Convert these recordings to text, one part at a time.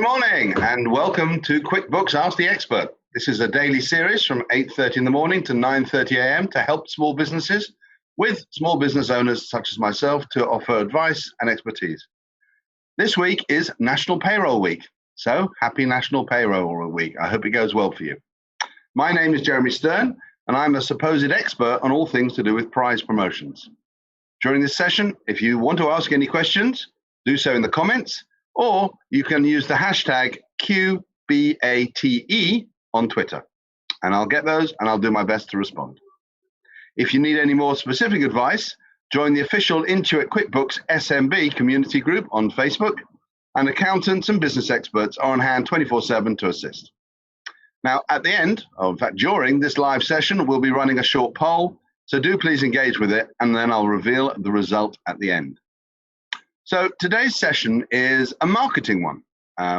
Good morning and welcome to QuickBooks Ask the Expert. This is a daily series from 8:30 in the morning to 9:30 a.m. to help small businesses with small business owners such as myself to offer advice and expertise. This week is National Payroll Week, so happy National Payroll Week. I hope it goes well for you. My name is Jeremy Stern and I'm a supposed expert on all things to do with prize promotions. During this session, if you want to ask any questions, do so in the comments, or you can use the hashtag QBATE on Twitter. And I'll get those and I'll do my best to respond. If you need any more specific advice, join the official Intuit QuickBooks SMB community group on Facebook, and accountants and business experts are on hand 24/7 to assist. Now, at the end, or in fact during this live session, we'll be running a short poll, so do please engage with it, and then I'll reveal the result at the end. So today's session is a marketing one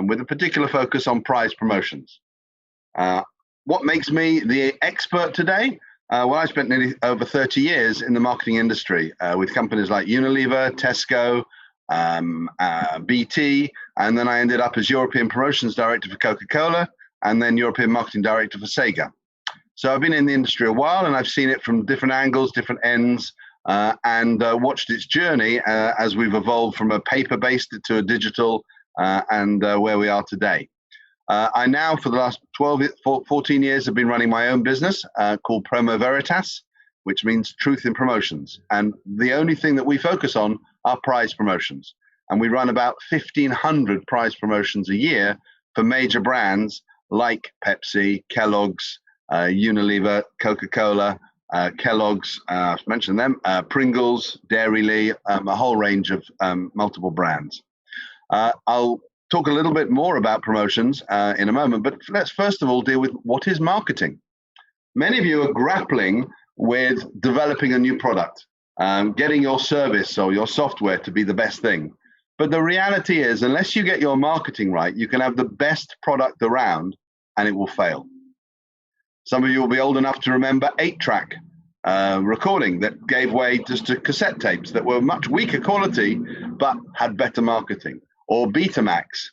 with a particular focus on prize promotions. What makes me the expert today? Well, I spent nearly over 30 years in the marketing industry with companies like Unilever, Tesco, BT, and then I ended up as European Promotions Director for Coca-Cola and then European Marketing Director for Sega. So I've been in the industry a while and I've seen it from different angles, different ends, and watched its journey as we've evolved from a paper-based to a digital and where we are today. I now, for the last 14 years, have been running my own business called PromoVeritas, which means truth in promotions. And the only thing that we focus on are prize promotions. And we run about 1,500 prize promotions a year for major brands like Pepsi, Kellogg's, Unilever, Coca-Cola, Kellogg's, I've mentioned them, Pringles, Dairy, a whole range of multiple brands. I'll talk a little bit more about promotions in a moment, but let's first of all deal with what is marketing. Many of you are grappling with developing a new product, getting your service or your software to be the best thing. But the reality is, unless you get your marketing right, you can have the best product around and it will fail. Some of you will be old enough to remember 8-track recording that gave way just to cassette tapes that were much weaker quality but had better marketing, or Betamax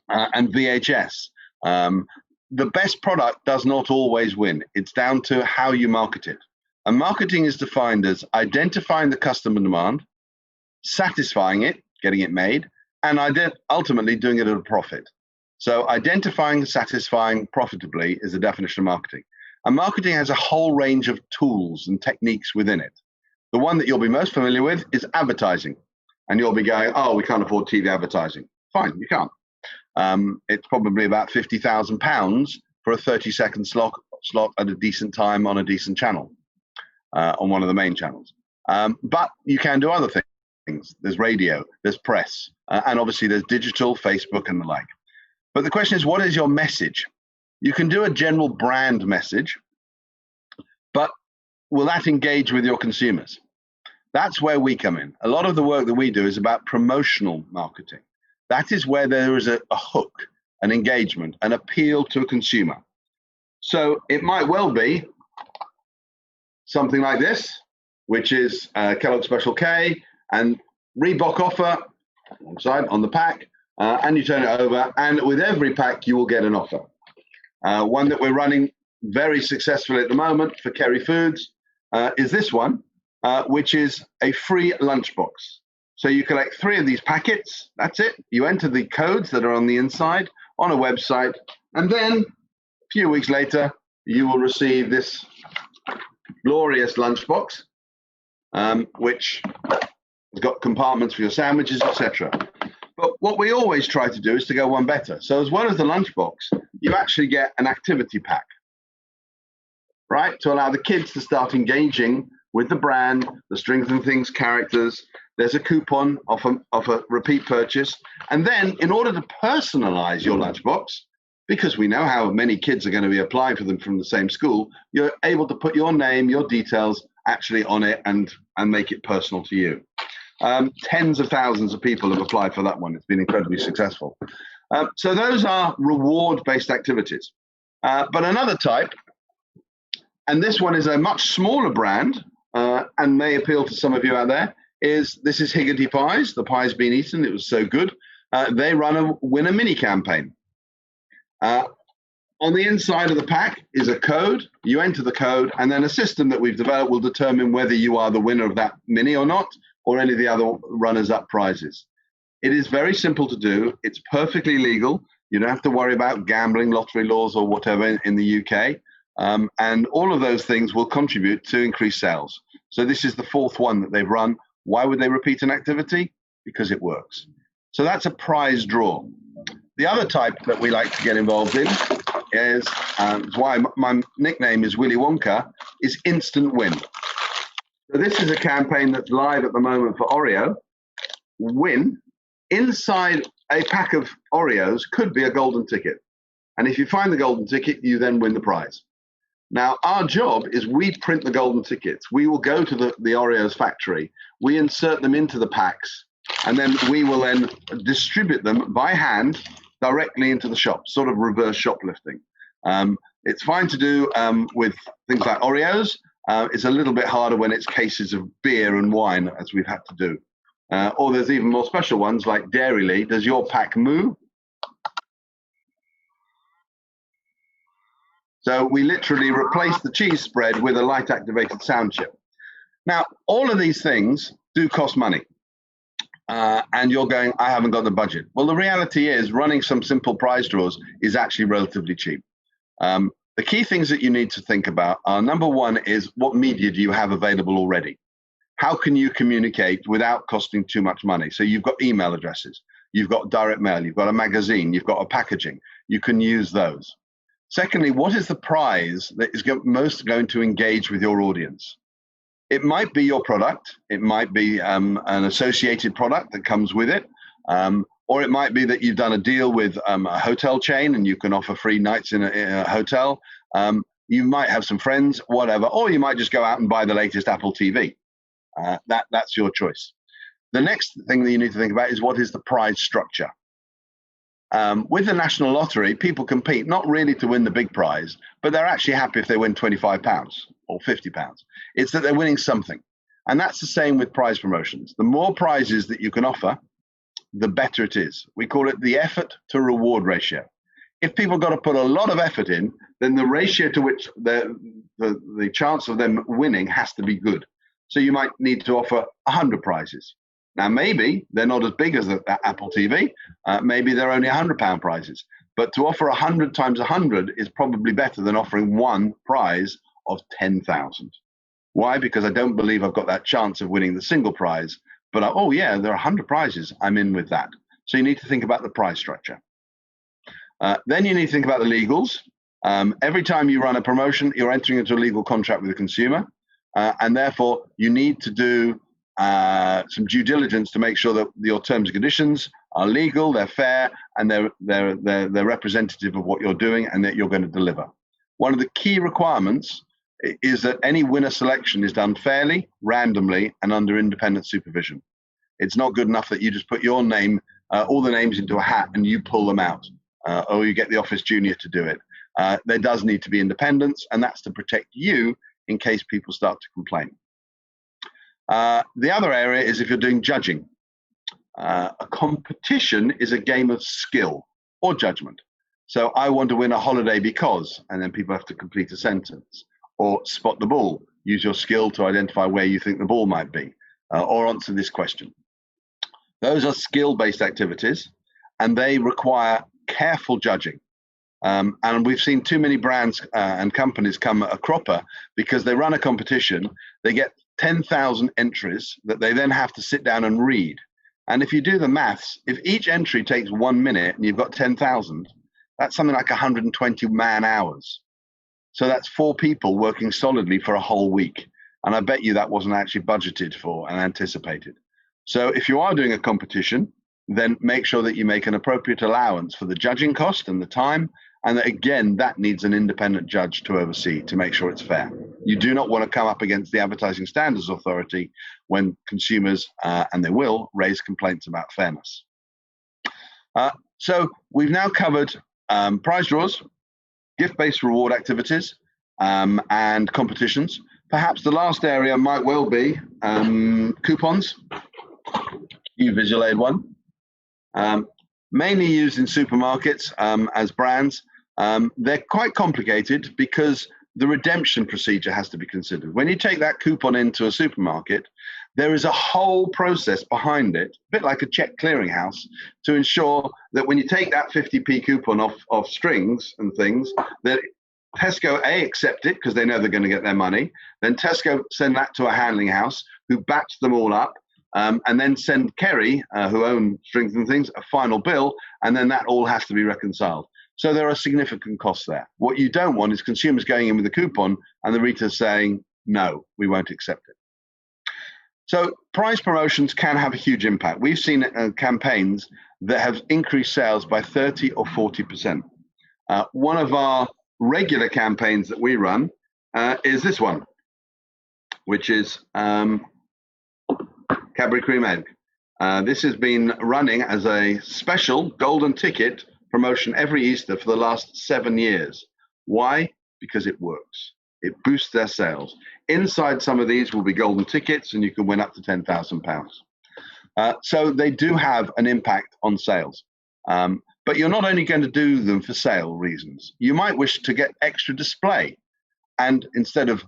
and VHS. The best product does not always win. It's down to how you market it. And marketing is defined as identifying the customer demand, satisfying it, getting it made, and ultimately doing it at a profit. So identifying, satisfying profitably is the definition of marketing. And marketing has a whole range of tools and techniques within it. The one that you'll be most familiar with is advertising. And you'll be going, oh, we can't afford TV advertising. Fine, you can't. It's probably about £50,000 for a 30-second slot at a decent time on a decent channel, on one of the main channels. But you can do other things. There's radio, there's press, and obviously there's digital, Facebook, and the like. But the question is, what is your message? You can do a general brand message, but will that engage with your consumers? That's where we come in. A lot of the work that we do is about promotional marketing. That is where there is a hook, an engagement, an appeal to a consumer. So it might well be something like this, which is Kellogg's Special K and Reebok offer alongside on the pack. And you turn it over, and with every pack, you will get an offer. One that we're running very successfully at the moment for Kerry Foods is this one, which is a free lunchbox. So you collect 3 of these packets, that's it. You enter the codes that are on the inside on a website, and then a few weeks later, you will receive this glorious lunchbox, which has got compartments for your sandwiches, etc. But what we always try to do is to go one better. So as well as the lunchbox, you actually get an activity pack, right? To allow the kids to start engaging with the brand, the Strengthen Things characters. There's a coupon off a repeat purchase. And then in order to personalize your lunchbox, because we know how many kids are going to be applying for them from the same school, you're able to put your name, your details actually on it and make it personal to you. Tens of thousands of people have applied for that one. It's been incredibly successful. So those are reward-based activities. But another type, and this one is a much smaller brand and may appeal to some of you out there, is Higgidy Pies. The pie's been eaten. It was so good. They run a win a mini campaign. On the inside of the pack is a code. You enter the code, and then a system that we've developed will determine whether you are the winner of that mini or not, or any of the other runners-up prizes. It is very simple to do. It's perfectly legal. You don't have to worry about gambling, lottery laws, or whatever in the UK. And all of those things will contribute to increased sales. So this is the fourth one that they've run. Why would they repeat an activity? Because it works. So that's a prize draw. The other type that we like to get involved in is why my nickname is Willy Wonka, is instant win. So this is a campaign that's live at the moment for Oreo. Win. Inside a pack of Oreos could be a golden ticket. And if you find the golden ticket, you then win the prize. Now, our job is we print the golden tickets. We will go to the Oreos factory. We insert them into the packs, and then we will then distribute them by hand directly into the shop, sort of reverse shoplifting. It's fine to do with things like Oreos. It's a little bit harder when it's cases of beer and wine, as we've had to do. Or there's even more special ones like Dairyly. Does your pack moo? So we literally replace the cheese spread with a light activated sound chip. Now, all of these things do cost money. And you're going, I haven't got the budget. Well, the reality is running some simple prize draws is actually relatively cheap. The key things that you need to think about are, number one is, what media do you have available already? How can you communicate without costing too much money? So you've got email addresses, you've got direct mail, you've got a magazine, you've got a packaging. You can use those. Secondly, what is the prize that is most going to engage with your audience? It might be your product. It might be an associated product that comes with it. Or it might be that you've done a deal with a hotel chain and you can offer free nights in a hotel. You might have some friends, whatever. Or you might just go out and buy the latest Apple TV. That's your choice. The next thing that you need to think about is, what is the prize structure? With the National Lottery, people compete not really to win the big prize, but they're actually happy if they win £25 or £50. It's that they're winning something. And that's the same with prize promotions. The more prizes that you can offer, the better it is. We call it the effort to reward ratio. If people got to put a lot of effort in, then the ratio to which the chance of them winning has to be good. So you might need to offer 100 prizes. Now, maybe they're not as big as the Apple TV. Maybe they're only £100 prizes. But to offer 100 times 100 is probably better than offering one prize of 10,000. Why? Because I don't believe I've got that chance of winning the single prize. But, oh, yeah, there are 100 prizes. I'm in with that. So you need to think about the prize structure. Then you need to think about the legals. Every time you run a promotion, you're entering into a legal contract with the consumer. And therefore, you need to do some due diligence to make sure that your terms and conditions are legal, they're fair, and they're representative of what you're doing and that you're going to deliver. One of the key requirements is that any winner selection is done fairly, randomly, and under independent supervision. It's not good enough that you just put your name, all the names into a hat and you pull them out, or you get the office junior to do it. There does need to be independence, and that's to protect you in case people start to complain. The other area is if you're doing judging. A competition is a game of skill or judgment. So I want to win a holiday because, and then people have to complete a sentence. Or spot the ball. Use your skill to identify where you think the ball might be, or answer this question. Those are skill-based activities, and they require careful judging. And we've seen too many brands and companies come a cropper because they run a competition, they get 10,000 entries that they then have to sit down and read. And if you do the maths, if each entry takes 1 minute and you've got 10,000, that's something like 120 man hours. So that's 4 people working solidly for a whole week. And I bet you that wasn't actually budgeted for and anticipated. So if you are doing a competition, then make sure that you make an appropriate allowance for the judging cost and the time. And that, again, that needs an independent judge to oversee to make sure it's fair. You do not want to come up against the Advertising Standards Authority when consumers, and they will, raise complaints about fairness. So we've now covered prize draws, gift-based reward activities, and competitions. Perhaps the last area might well be coupons. You visual aid one. mainly used in supermarkets as brands. They're quite complicated because the redemption procedure has to be considered. When you take that coupon into a supermarket, there is a whole process behind it, a bit like a check clearinghouse, to ensure that when you take that 50p coupon off strings and things, that Tesco accept it because they know they're going to get their money. Then Tesco send that to a handling house who batch them all up, and then send Kerry, who own strings and things, a final bill, and then that all has to be reconciled. So there are significant costs there. What you don't want is consumers going in with a coupon and the retailer saying, no, we won't accept it. So price promotions can have a huge impact. We've seen campaigns that have increased sales by 30 or 40%. One of our regular campaigns that we run is this one, which is Cadbury Cream Egg. This has been running as a special golden ticket promotion every Easter for the last 7 years. Why? Because it works. It boosts their sales. Inside some of these will be golden tickets, and you can win up to £10,000. So they do have an impact on sales. But you're not only going to do them for sale reasons. You might wish to get extra display. And instead of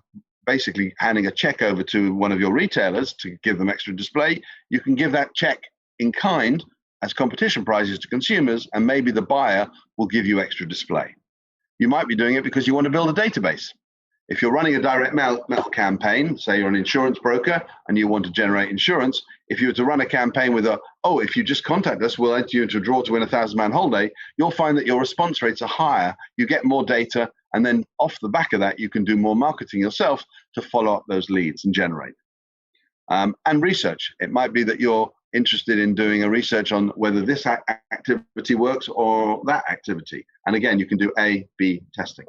basically handing a check over to one of your retailers to give them extra display, you can give that check in kind as competition prizes to consumers, and maybe the buyer will give you extra display. You might be doing it because you want to build a database. If you're running a direct mail campaign, say you're an insurance broker and you want to generate insurance, if you were to run a campaign with if you just contact us, we'll enter you into a draw to win a £1,000 holiday, you'll find that your response rates are higher, you get more data, and then off the back of that, you can do more marketing yourself to follow up those leads and generate. And research. It might be that you're interested in doing a research on whether this activity works or that activity. And again, you can do A/B testing.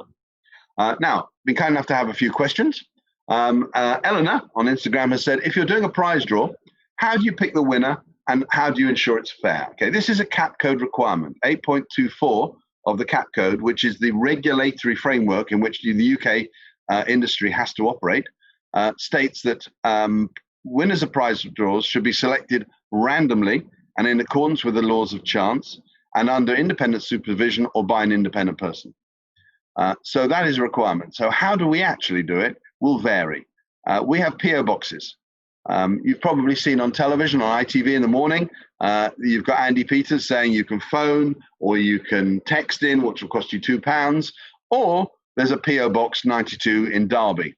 Now, been kind enough to have a few questions. Eleanor on Instagram has said, if you're doing a prize draw, how do you pick the winner and how do you ensure it's fair? Okay, this is a CAP code requirement, 8.24 of the CAP code, which is the regulatory framework in which the UK industry has to operate, states that winners of prize draws should be selected randomly and in accordance with the laws of chance and under independent supervision or by an independent person. So that is a requirement. So how do we actually do it will vary. We have PO boxes. You've probably seen on television, on ITV in the morning, you've got Andy Peters saying you can phone or you can text in, which will cost you £2, or there's a PO Box 92 in Derby.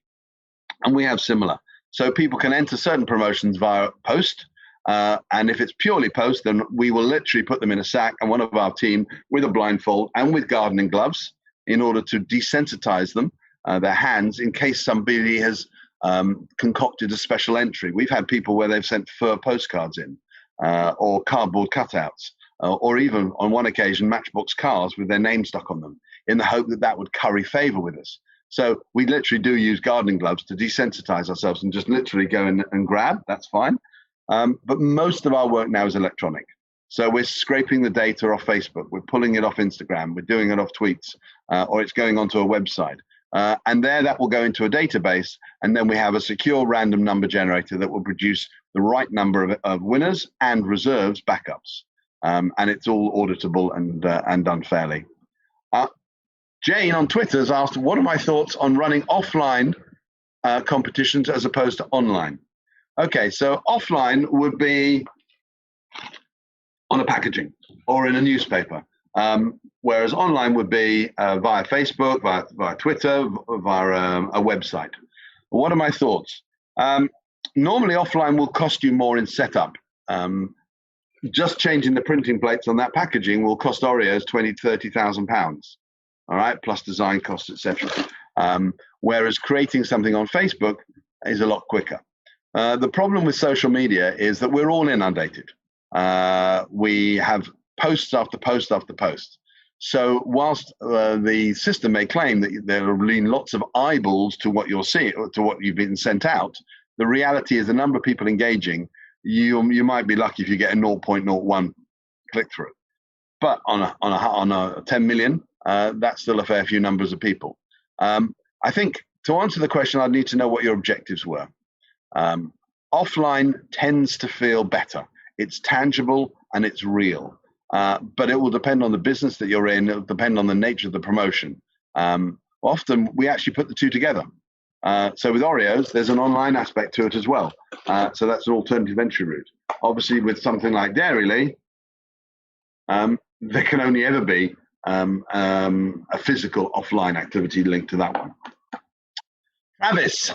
And we have similar. So people can enter certain promotions via post. And if it's purely post, then we will literally put them in a sack and one of our team with a blindfold and with gardening gloves in order to desensitize them, their hands, in case somebody has concocted a special entry. We've had people where they've sent fur postcards in or cardboard cutouts or even on one occasion matchbox cars with their name stuck on them in the hope that that would curry favor with us. So we literally do use gardening gloves to desensitize ourselves and just literally go in and grab. That's fine. But most of our work now is electronic. So we're scraping the data off Facebook. We're pulling it off Instagram. We're doing it off tweets, or it's going onto a website. And there that will go into a database. And then we have a secure random number generator that will produce the right number of winners and reserves backups. And it's all auditable and done fairly. Jane on Twitter has asked, what are my thoughts on running offline competitions as opposed to online? Okay, so offline would be on a packaging or in a newspaper, whereas online would be via Facebook, via Twitter, via a website. What are my thoughts? Normally, offline will cost you more in setup. Just changing the printing plates on that packaging will cost Oreos £20,000-30,000. All right, plus design costs, etc. Whereas creating something on Facebook is a lot quicker. The problem with social media is that we're all inundated. We have posts after post after post. So whilst the system may claim that there have been lots of eyeballs to what you're seeing, to what you've been sent out, the reality is the number of people engaging, you might be lucky if you get a 0.01 click through. But on a 10 million, that's still a fair few numbers of people. I think to answer the question, I'd need to know what your objectives were. Offline tends to feel better. It's tangible and it's real. but it will depend on the business that you're in. It will depend on the nature of the promotion. Often we actually put the two together. So with Oreos, there's an online aspect to it as well. So that's an alternative entry route. Obviously, with something like Dairyly, there can only ever be a physical offline activity linked to that one. Travis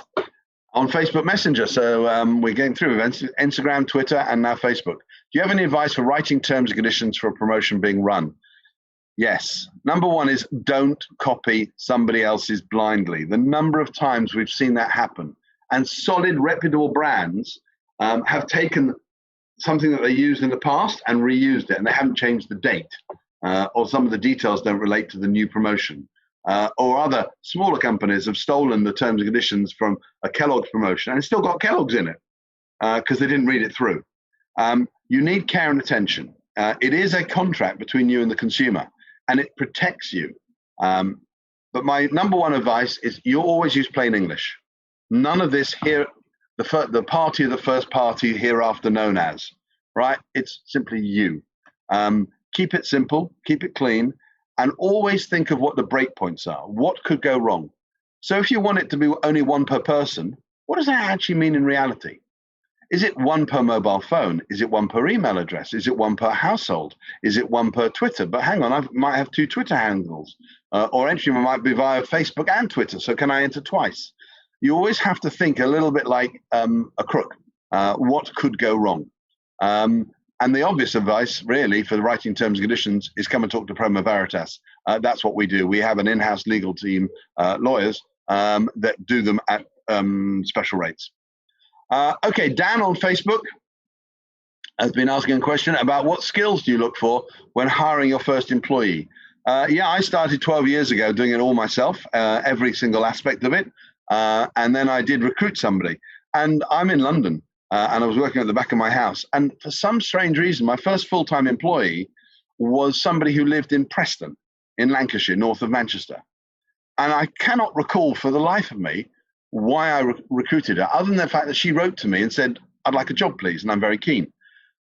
on Facebook Messenger. So we're going through Instagram, Twitter, and now Facebook. Do you have any advice for writing terms and conditions for a promotion being run? Yes. Number one is don't copy somebody else's blindly. The number of times we've seen that happen, and solid, reputable brands have taken something that they used in the past and reused it, and they haven't changed the date, or some of the details don't relate to the new promotion. Or other smaller companies have stolen the terms and conditions from a Kellogg's promotion and it's still got Kellogg's in it because they didn't read it through. You need care and attention. It is a contract between you and the consumer, and it protects you. But my number one advice is you always use plain English. None of this here, the party of the first party hereafter known as, right? It's simply you. Keep it simple, keep it clean, and always think of what the breakpoints are. What could go wrong? So if you want it to be only one per person, what does that actually mean in reality? Is it one per mobile phone? Is it one per email address? Is it one per household? Is it one per Twitter? But hang on, I might have 2 Twitter handles, or entry might be via Facebook and Twitter. So can I enter twice? You always have to think a little bit like a crook. What could go wrong? And the obvious advice, really, for the writing terms and conditions is come and talk to PromoVeritas. That's what we do. We have an in-house legal team, lawyers, that do them at special rates. Okay, Dan on Facebook has been asking a question about what skills do you look for when hiring your first employee? Yeah, I started 12 years ago doing it all myself, every single aspect of it. And then I did recruit somebody. And I'm in London. And I was working at the back of my house. And for some strange reason, my first full-time employee was somebody who lived in Preston, in Lancashire, north of Manchester. And I cannot recall for the life of me why I recruited her, other than the fact that she wrote to me and said, I'd like a job, please, and I'm very keen.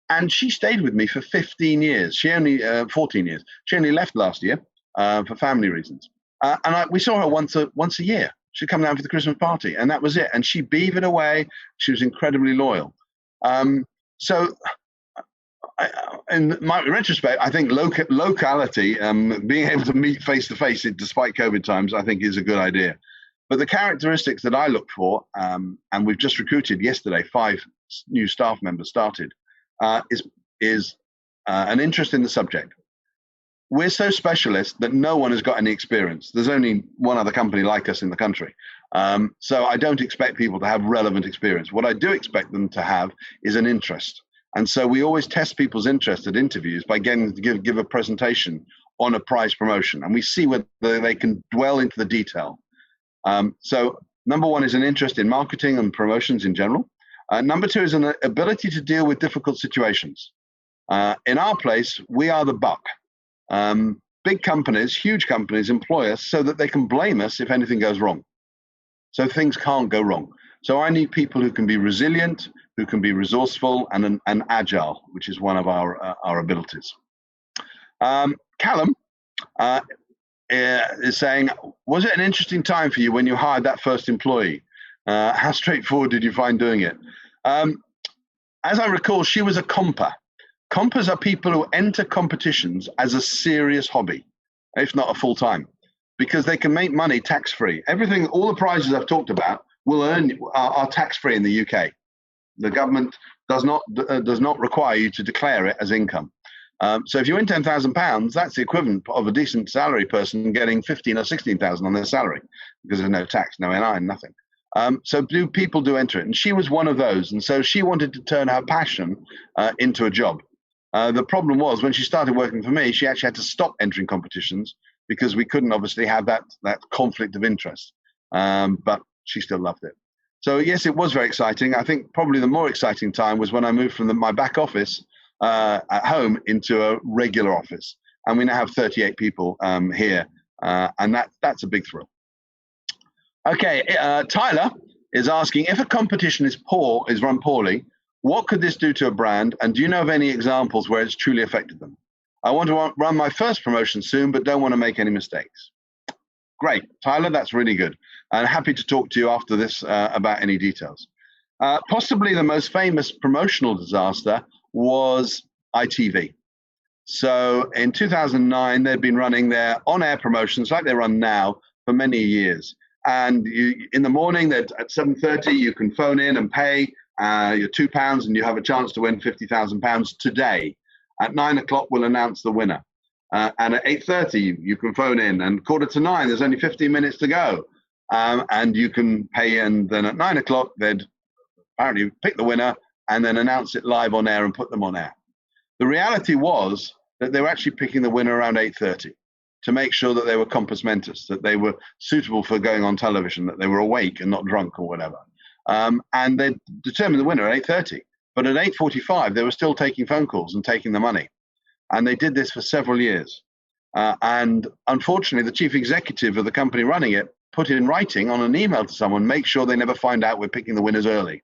And she stayed with me for 15 years. 14 years. She only left last year for family reasons. And we saw her once a year. She'd come down for the Christmas party, and that was it. And she beavered away. She was incredibly loyal. So in my retrospect, I think locality, being able to meet face-to-face despite COVID times, I think is a good idea. But the characteristics that I look for, and we've just recruited yesterday, 5 new staff members started, is an interest in the subject. We're so specialist that no one has got any experience. There's only one other company like us in the country. So I don't expect people to have relevant experience. What I do expect them to have is an interest. And so we always test people's interest at interviews by getting them to give a presentation on a prize promotion. And we see whether they can dwell into the detail. So number one is an interest in marketing and promotions in general. Number 2 is an ability to deal with difficult situations. In our place, we are the buck. Big companies, huge companies employ us so that they can blame us if anything goes wrong. So things can't go wrong. So I need people who can be resilient, who can be resourceful and agile, which is one of our abilities. Callum is saying, was it an interesting time for you when you hired that first employee? How straightforward did you find doing it? As I recall, she was a comper. Compers are people who enter competitions as a serious hobby, if not a full-time, because they can make money tax-free. Everything, all the prizes I've talked about are tax-free in the UK. The government does not require you to declare it as income. So if you win £10,000, that's the equivalent of a decent salary person getting 15 or 16,000 on their salary because there's no tax, no NI, nothing. So people do enter it, and she was one of those, and so she wanted to turn her passion into a job. The problem was when she started working for me, she actually had to stop entering competitions because we couldn't obviously have that conflict of interest. But she still loved it. So yes, it was very exciting. I think probably the more exciting time was when I moved from my back office at home into a regular office, and we now have 38 people here, and that's a big thrill. Okay, Tyler is asking, if a competition is run poorly, what could this do to a brand? And do you know of any examples where it's truly affected them? I want to run my first promotion soon, but don't want to make any mistakes. Great, Tyler, that's really good. And happy to talk to you after this about any details. Possibly the most famous promotional disaster was ITV. So in 2009, they'd been running their on-air promotions like they run now for many years. And in the morning, at 7:30, you can phone in and pay your £2, and you have a chance to win £50,000 today. At 9 o'clock, we'll announce the winner. And at 8:30, you can phone in, and 8:45, there's only 15 minutes to go. And you can pay, and then at 9 o'clock, they'd apparently pick the winner and then announce it live on air and put them on air. The reality was that they were actually picking the winner around 8:30 to make sure that they were compos mentis, that they were suitable for going on television, that they were awake and not drunk or whatever. And they determined the winner at 8:30. But at 8:45, they were still taking phone calls and taking the money. And they did this for several years. And unfortunately, the chief executive of the company running it put in writing on an email to someone, make sure they never find out we're picking the winners early.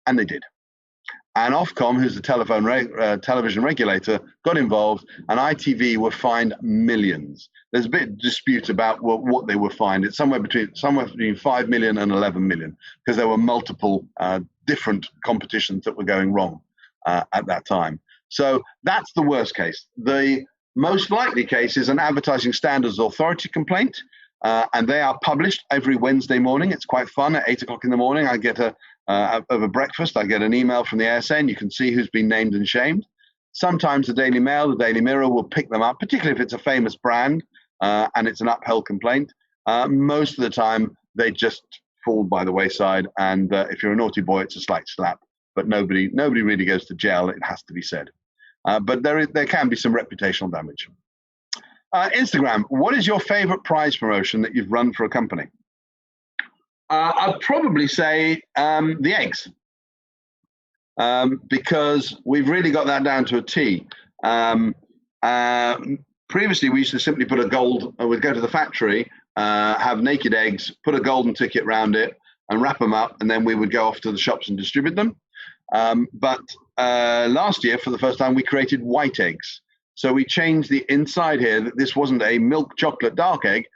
And they did. And Ofcom, who's the television regulator, got involved, and ITV were fined millions. There's a bit of dispute about what they were fined. It's somewhere between 5 million and 11 million, because there were multiple different competitions that were going wrong at that time. So that's the worst case. The most likely case is an Advertising Standards Authority complaint, and they are published every Wednesday morning. It's quite fun. At 8 o'clock in the morning, I get over breakfast, I get an email from the ASN. You can see who's been named and shamed. Sometimes the Daily Mail, the Daily Mirror will pick them up, particularly if it's a famous brand and it's an upheld complaint. Most of the time, they just fall by the wayside. And if you're a naughty boy, it's a slight slap. But nobody really goes to jail, it has to be said. But there can be some reputational damage. Instagram, what is your favorite prize promotion that you've run for a company? I'd probably say the eggs, because we've really got that down to a T. Previously, we used to simply put we'd go to the factory, have naked eggs, put a golden ticket around it, and wrap them up, and then we would go off to the shops and distribute them. But last year, for the first time, we created white eggs. So we changed the inside here, that this wasn't a milk chocolate dark egg,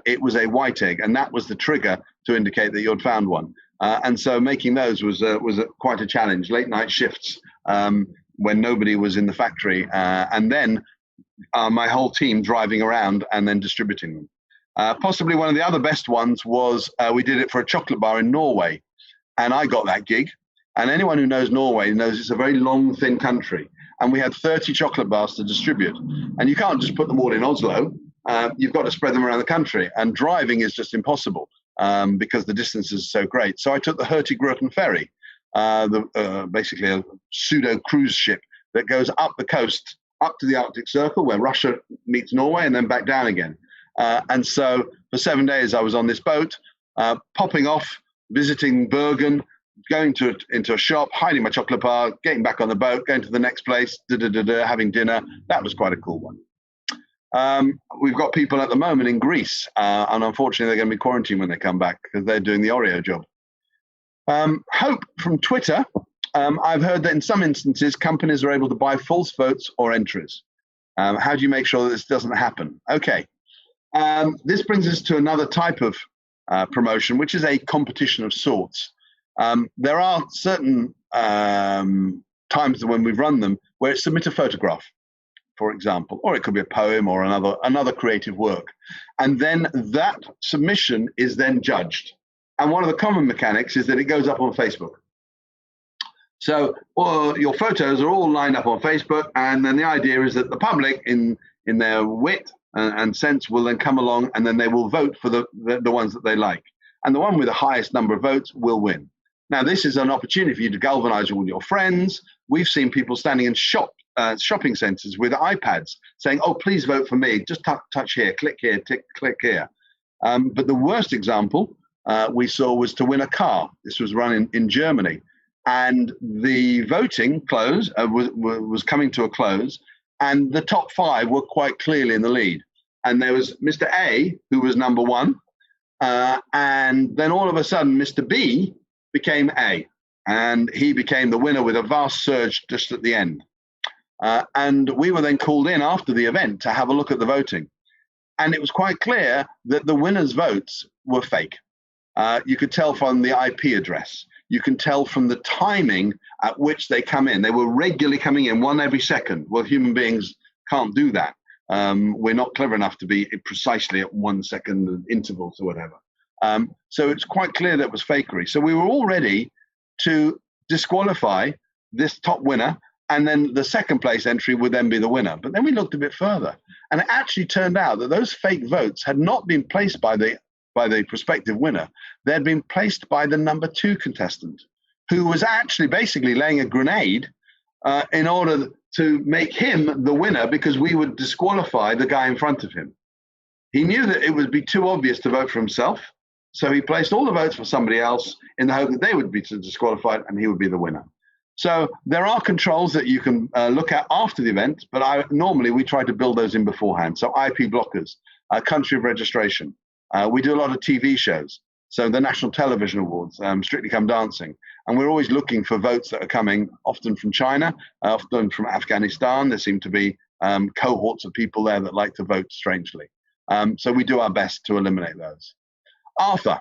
it was a white egg, and that was the trigger to indicate that you'd found one. And so making those was quite a challenge. Late night shifts when nobody was in the factory, and then my whole team driving around and then distributing them. Possibly one of the other best ones was we did it for a chocolate bar in Norway, and I got that gig. And anyone who knows Norway knows it's a very long, thin country, and we had 30 chocolate bars to distribute. And you can't just put them all in Oslo. You've got to spread them around the country, and driving is just impossible because the distance is so great. So I took the Hurtigruten ferry, basically a pseudo cruise ship that goes up the coast, up to the Arctic Circle where Russia meets Norway, and then back down again. And so for 7 days I was on this boat, popping off, visiting Bergen, going into a shop, hiding my chocolate bar, getting back on the boat, going to the next place, having dinner. That was quite a cool one. We've got people at the moment in Greece, and unfortunately they're going to be quarantined when they come back because they're doing the Oreo job. Hope from Twitter, I've heard that in some instances companies are able to buy false votes or entries. How do you make sure that this doesn't happen? Okay, this brings us to another type of promotion, which is a competition of sorts. There are certain times when we've run them where it's submit a photograph, for example, or it could be a poem or another creative work. And then that submission is then judged. And one of the common mechanics is that it goes up on Facebook. So your photos are all lined up on Facebook, and then the idea is that the public in their wit and sense will then come along, and then they will vote for the ones that they like. And the one with the highest number of votes will win. Now, this is an opportunity for you to galvanize all your friends. We've seen people standing in shopping centers with iPads saying, oh, please vote for me. Just touch here, click here, click here. But the worst example we saw was to win a car. This was run in Germany. And the voting was coming to a close, and the top 5 were quite clearly in the lead. And there was Mr. A, who was number 1, and then all of a sudden, Mr. B became A, and he became the winner with a vast surge just at the end. And we were then called in after the event to have a look at the voting. And it was quite clear that the winners' votes were fake. You could tell from the IP address. You can tell from the timing at which they come in. They were regularly coming in, one every second. Well, human beings can't do that. We're not clever enough to be precisely at 1 second intervals or whatever. So it's quite clear that it was fakery. So we were all ready to disqualify this top winner, and then the second place entry would then be the winner. But then we looked a bit further, and it actually turned out that those fake votes had not been placed by the prospective winner. They had been placed by the number 2 contestant, who was actually basically laying a grenade in order to make him the winner, because we would disqualify the guy in front of him. He knew that it would be too obvious to vote for himself, so he placed all the votes for somebody else in the hope that they would be disqualified and he would be the winner. So there are controls that you can look at after the event, but normally we try to build those in beforehand. So IP blockers, country of registration. We do a lot of TV shows. So the National Television Awards, Strictly Come Dancing. And we're always looking for votes that are coming, often from China, often from Afghanistan. There seem to be cohorts of people there that like to vote strangely. So we do our best to eliminate those. Arthur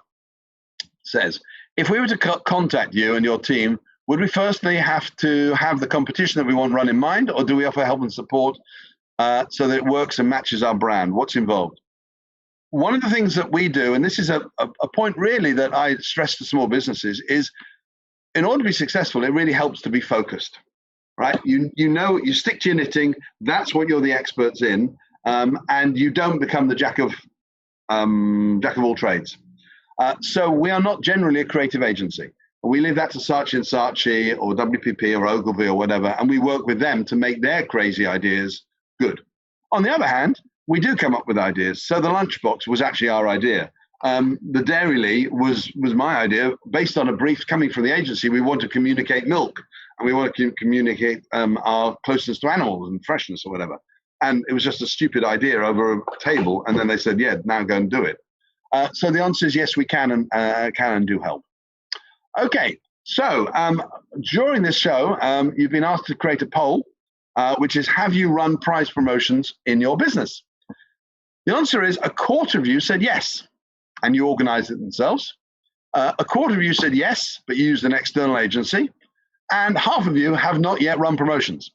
says, if we were to contact you and your team, would we firstly have to have the competition that we want run in mind, or do we offer help and support so that it works and matches our brand? What's involved? One of the things that we do, and this is a point really that I stress to small businesses, is in order to be successful, it really helps to be focused, right? You know, you stick to your knitting. That's what you're the experts in, and you don't become the jack of all trades. So we are not generally a creative agency. We leave that to Saatchi & Saatchi or WPP or Ogilvy or whatever, and we work with them to make their crazy ideas good. On the other hand, we do come up with ideas. So the lunchbox was actually our idea. The Dairyly was my idea, based on a brief coming from the agency. We want to communicate milk, and we want to communicate our closeness to animals and freshness or whatever. And it was just a stupid idea over a table, and then they said, yeah, now go and do it. So the answer is yes, we can and do help. Okay, so during this show, you've been asked to create a poll, which is, have you run prize promotions in your business? The answer is a quarter of you said yes, and you organized it themselves. A quarter of you said yes, but you used an external agency. And half of you have not yet run promotions.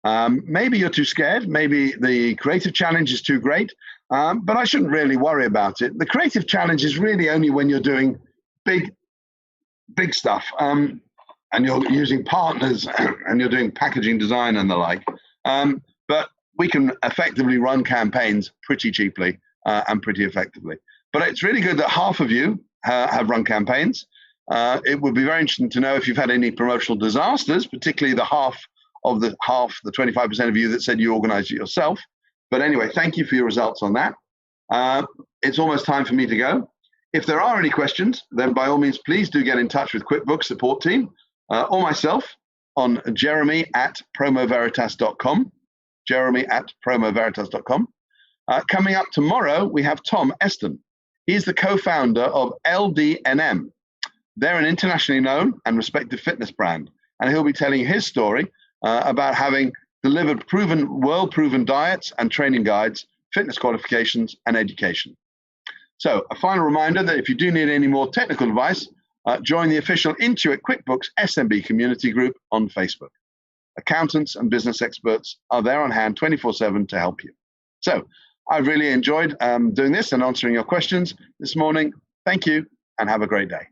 Maybe you're too scared. Maybe the creative challenge is too great. But I shouldn't really worry about it. The creative challenge is really only when you're doing big stuff, and you're using partners and you're doing packaging design and the like. But we can effectively run campaigns pretty cheaply and pretty effectively. But it's really good that half of you have run campaigns. It would be very interesting to know if you've had any promotional disasters, particularly the 25% of you that said you organized it yourself. But anyway, thank you for your results on that. It's almost time for me to go. If there are any questions, then by all means, please do get in touch with QuickBooks support team or myself on jeremy@promoveritas.com. jeremy@promoveritas.com. Coming up tomorrow, we have Tom Eston. He's the co-founder of LDNM. They're an internationally known and respected fitness brand, and he'll be telling his story about having delivered world-proven diets and training guides, fitness qualifications, and education. So a final reminder that if you do need any more technical advice, join the official Intuit QuickBooks SMB community group on Facebook. Accountants and business experts are there on hand 24/7 to help you. So I've really enjoyed doing this and answering your questions this morning. Thank you, and have a great day.